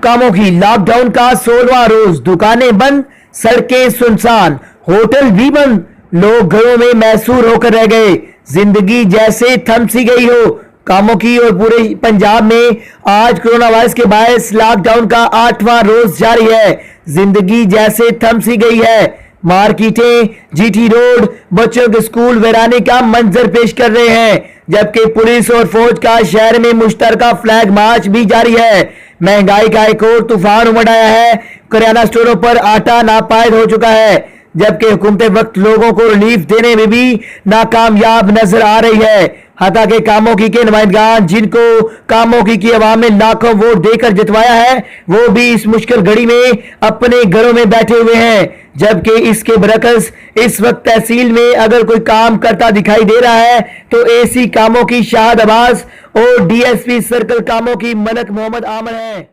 कामों की लॉकडाउन का 16वां रोज, दुकानें बंद, सड़कें सुनसान, होटल भी बंद, लोग घरों में मैसूर होकर रह गए, जिंदगी जैसे थम सी गई हो। कामों की और पूरे पंजाब में आज कोरोना वायरस के बायस लॉकडाउन का 8वां रोज जारी है। जिंदगी जैसे थम सी गई है। मार्केटें, जीटी रोड बच्चों के स्कूल वीराने का मंजर पेश कर रहे हैं, जबकि पुलिस और फौज का शहर में मुश्तरका फ्लैग मार्च भी जारी है। महंगाई का एक और तूफान उमड़ आया है। किराना स्टोरों पर आटा नापायद हो चुका है, जबकि हुकूमत वक्त लोगों को रिलीफ देने में भी नाकामयाब नजर आ रही है। हालांकि कामों के नुमाइंदगान, जिनको कामों की आवाम ने लाखों वोट देकर जितवाया है, वो भी इस मुश्किल घड़ी में अपने घरों में बैठे हुए हैं। जबकि इसके बरकस इस वक्त तहसील में अगर कोई काम करता दिखाई दे रहा है तो एसी कामों की शाहद अब्बास और डीएसपी सर्कल कामों की मलक मोहम्मद आमन है।